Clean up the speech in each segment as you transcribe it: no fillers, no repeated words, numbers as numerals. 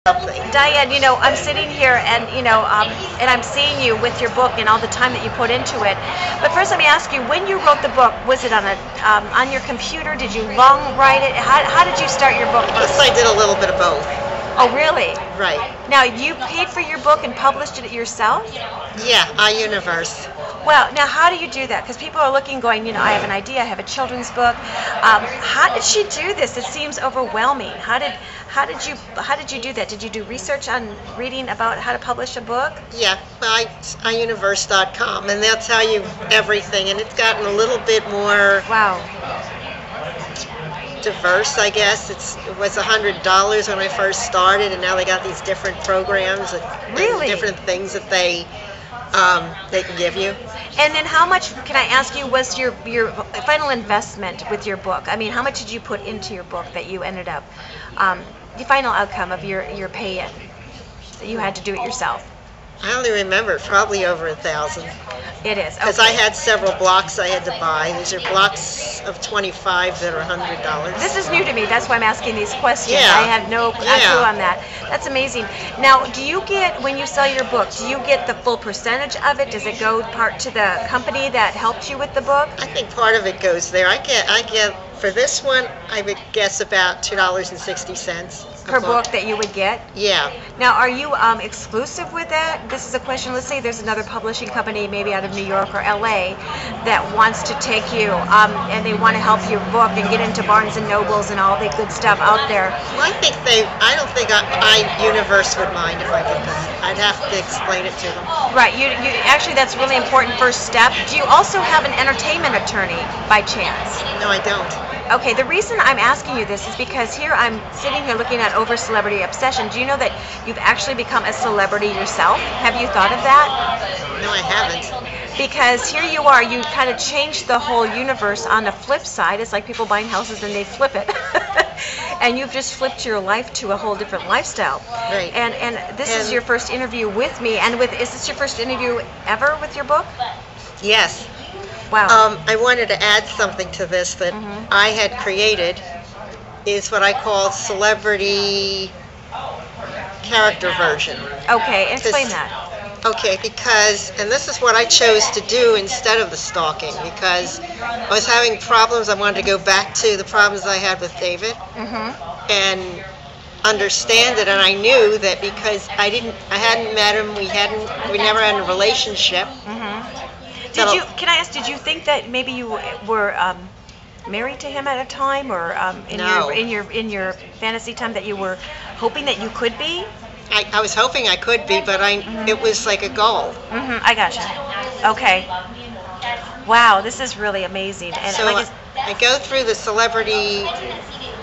something. Diane, I'm sitting here and I'm seeing you with your book and all the time that you put into it. But first, let me ask you: when you wrote the book, was it on your computer? Did you long write it? How did you start your book? Yes, I did a little bit of both. Oh, really? Right. Now, you paid for your book and published it yourself? Yeah, iUniverse. Well, now how do you do that? Because people are looking, going, I have an idea, I have a children's book. How did she do this? It seems overwhelming. How did you do that? Did you do research on reading about how to publish a book? Yeah, iUniverse.com, and that's how you everything. And it's gotten a little bit more diverse, I guess. It was $100 when I first started, and now they got these different programs and different things that they can give you. And then how much, can I ask you, was your final investment with your book? I mean, how much did you put into your book that you ended up, the final outcome of your pay-in, that you had to do it yourself? I only remember probably over 1,000. It is. Because I had several blocks I had to buy. These are blocks of 25 that are $100. This is new to me. That's why I'm asking these questions. Yeah. I have no clue on that. That's amazing. Now, do you get, when you sell your book, do you get the full percentage of it? Does it go part to the company that helped you with the book? I think part of it goes there. I get for this one, I would guess about $2.60 per book that you would get? Yeah. Now, are you exclusive with that? This is a question. Let's say there's another publishing company, maybe out of New York or LA, that wants to take you and they want to help your book and get into Barnes and Nobles and all the good stuff out there. Well, I don't think iUniverse would mind if I did that. I'd have to explain it to them. Right. You actually, that's a really important first step. Do you also have an entertainment attorney by chance? No, I don't. Okay, the reason I'm asking you this is because here I'm sitting here looking at Over Celebrity Obsession. Do you know that you've actually become a celebrity yourself? Have you thought of that? No, I haven't. Because here you are, you kind of changed the whole universe on the flip side. It's like people buying houses and they flip it. And you've just flipped your life to a whole different lifestyle. Right. And this is your first interview with me. And is this your first interview ever with your book? Yes. Wow. I wanted to add something to this that I had created, is what I call celebrity character version. Okay, explain that. Okay, because, and this is what I chose to do instead of the stalking, because I was having problems. I wanted to go back to the problems I had with David and understand it, and I knew that because I hadn't met him, we never had a relationship. Can I ask, did you think that maybe you were married to him at a time, or in your fantasy time that you were hoping that you could be? I was hoping I could be, but it was like a goal. I gotcha. Okay. Wow, this is really amazing. And so I go through the celebrity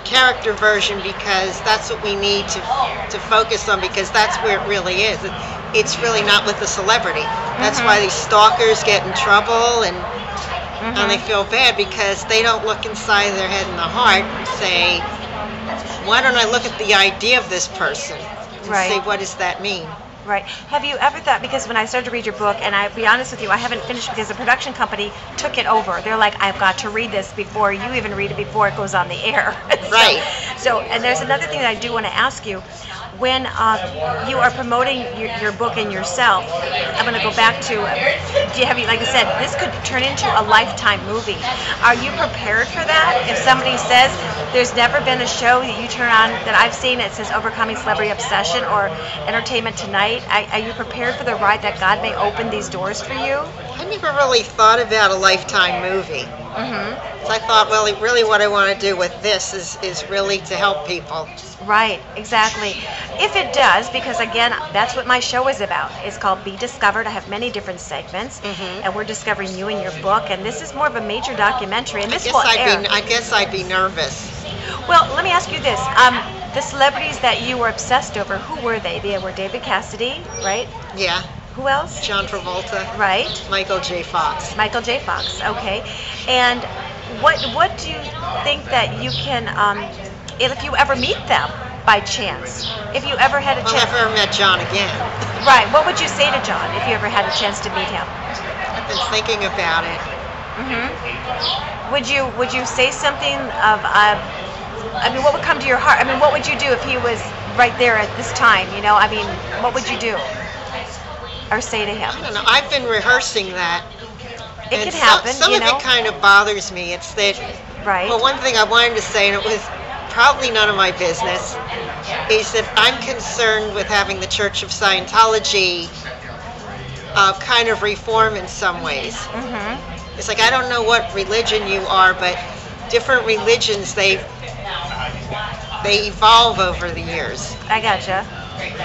character version because that's what we need to focus on, because that's where it really is. It's really not with the celebrity. That's why these stalkers get in trouble and they feel bad, because they don't look inside their head and the heart and say, why don't I look at the idea of this person and say, what does that mean? Right. Have you ever thought, because when I started to read your book, and I'll be honest with you, I haven't finished because the production company took it over. They're like, I've got to read this before you even read it, before it goes on the air. Right. So, and there's another thing that I do want to ask you. When you are promoting your book and yourself, I'm going to go back to, like I said, this could turn into a Lifetime movie. Are you prepared for that? If somebody says, there's never been a show that you turn on that I've seen that says Overcoming Celebrity Obsession or Entertainment Tonight, are you prepared for the ride that God may open these doors for you? I never really thought about a Lifetime movie. So I thought, well, really what I want to do with this is really to help people. Right, exactly. If it does, because again, that's what my show is about. It's called Be Discovered. I have many different segments, and we're discovering you and your book, and this is more of a major documentary, and this will air. I guess I'd be nervous. Well, let me ask you this. The celebrities that you were obsessed over, who were they? They were David Cassidy, right? Yeah. Who else? John Travolta. Right. Michael J. Fox. Michael J. Fox, okay. And what do you think that you can, if you ever meet them by chance, if you ever had a chance? Well, I've never met John again. Right. What would you say to John if you ever had a chance to meet him? I've been thinking about it. Would you say something of, I mean, what would come to your heart? I mean, what would you do if he was right there at this time, you know, I mean, what would you do or say to him? I don't know. I've been rehearsing that. It And could happen, some you of know. it kind of bothers me. It's that, Right. well, one thing I wanted to say, and it was probably none of my business, is that I'm concerned with having the Church of Scientology kind of reform in some ways. Mm-hmm. It's like, I don't know what religion you are, but different religions, they evolve over the years, I gotcha.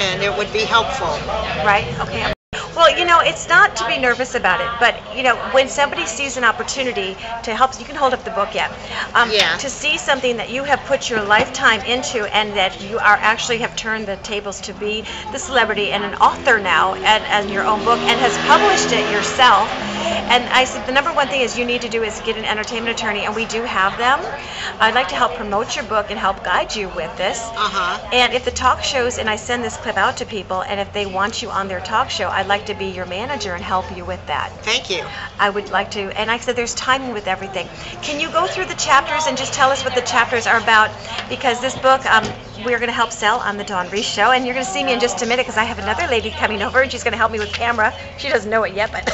and it would be helpful. Right. Okay. Well, you know, it's not to be nervous about it, but, you know, when somebody sees an opportunity to help, you can hold up the book yet, Yeah. to see something that you have put your lifetime into and that you are actually have turned the tables to be the celebrity and an author now and your own book and has published it yourself. And I said the number one thing is you need to do is get an entertainment attorney, and we do have them. I'd like to help promote your book and help guide you with this. And if the talk shows, and I send this clip out to people, and if they want you on their talk show, I'd like to be your manager and help you with that. Thank you. I would like to, and I said there's timing with everything. Can you go through the chapters and just tell us what the chapters are about? Because this book we're going to help sell on the Dawn Reese Show, and you're going to see me in just a minute because I have another lady coming over, and she's going to help me with camera. She doesn't know it yet, but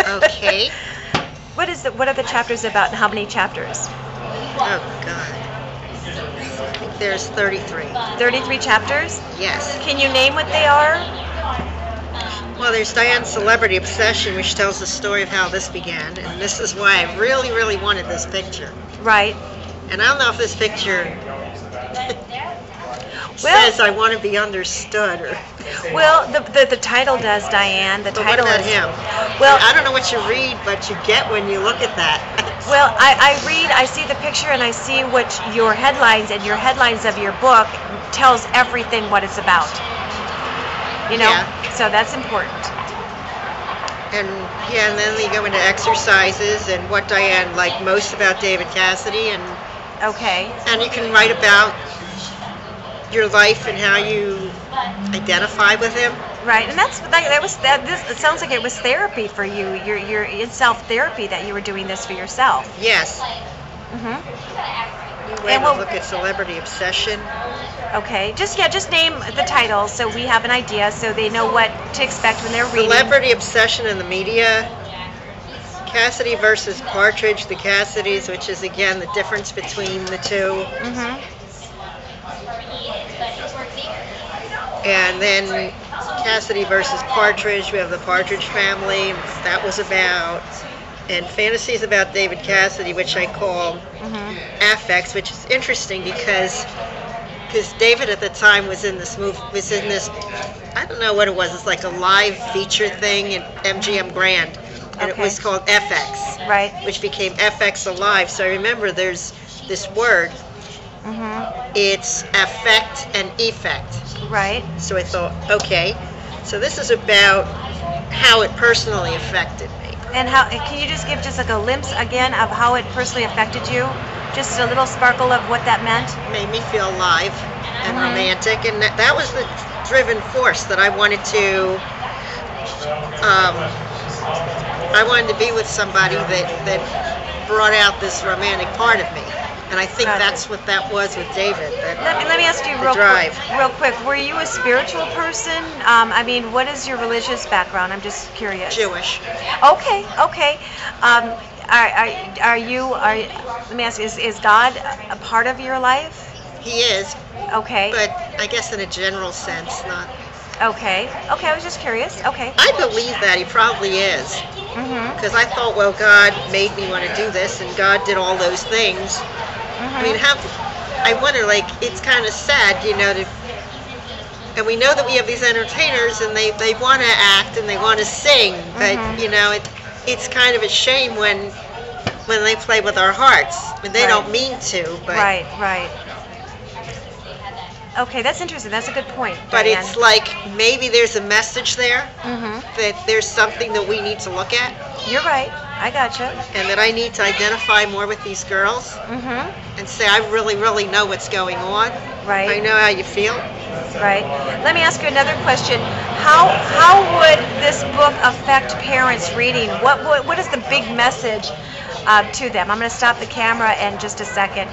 Okay. What are the chapters about, and how many chapters? Oh, God. I think there's 33. 33 chapters? Yes. Can you name what they are? Well, there's Diane's Celebrity Obsession, which tells the story of how this began, and this is why I really, really wanted this picture. Right. And I don't know if this picture Well- says I want to be understood, or. Well, the title does, Diane. The But what title about is. him? Well, I don't know what you read, but you get when you look at that. Well, I read, I see the picture, and I see what your headlines, and your headlines of your book tells everything what it's about. You know? Yeah. So that's important. And yeah, and then you go into exercises and what Diane liked most about David Cassidy, and Okay. you can write about your life and how you identify with him. Right, and it sounds like it was therapy for you. You're in self-therapy that you were doing this for yourself. Yes. Mhm. We And have a we'll- look at Celebrity Obsession. Okay. Just name the title so we have an idea, so they know what to expect when they're reading. Celebrity Obsession in the Media. Cassidy versus Partridge, the Cassidys, which is again the difference between the two. Mhm. And then Cassidy versus Partridge, we have the Partridge Family, that was about. And Fantasies about David Cassidy, which I call Affects, which is interesting because David at the time was in this I don't know what it was, it's like a live feature thing in MGM Grand, and it Okay. was called FX, Right. which became FX Alive. So I remember there's this word, it's affect and effect. Right. So I thought, okay, so this is about how it personally affected me. And can you just give just like a glimpse again of how it personally affected you? Just a little sparkle of what that meant? Made me feel alive and romantic, and that was the driven force that I wanted to be with somebody that brought out this romantic part of me, and I think Gotcha. that's what that was with David. Let me ask you The drive. real quick. Were you a spiritual person? I mean, what is your religious background? I'm just curious. Jewish. Okay. Let me ask you, is God a part of your life? He is, Okay. but I guess in a general sense, not. Okay. I was just curious. Okay. I believe that he probably is, Mhm. because I thought, well, God made me want to do this, and God did all those things. I mean, I wonder, like, it's kind of sad, you know, and we know that we have these entertainers, and they want to act and they want to sing, but you know, it's kind of a shame when they play with our hearts. I mean, they Right. don't mean to, but Right. Okay, that's interesting. That's a good point, but Diane. it's like maybe there's a message there Mhm. that there's something that we need to look at, You're right. I gotcha. and that I need to identify more with these girls Mhm. and say I really, really know what's going on. Right. I know how you feel. Right. Let me ask you another question. How would this book affect parents reading? What is the big message to them? I'm going to stop the camera in just a second.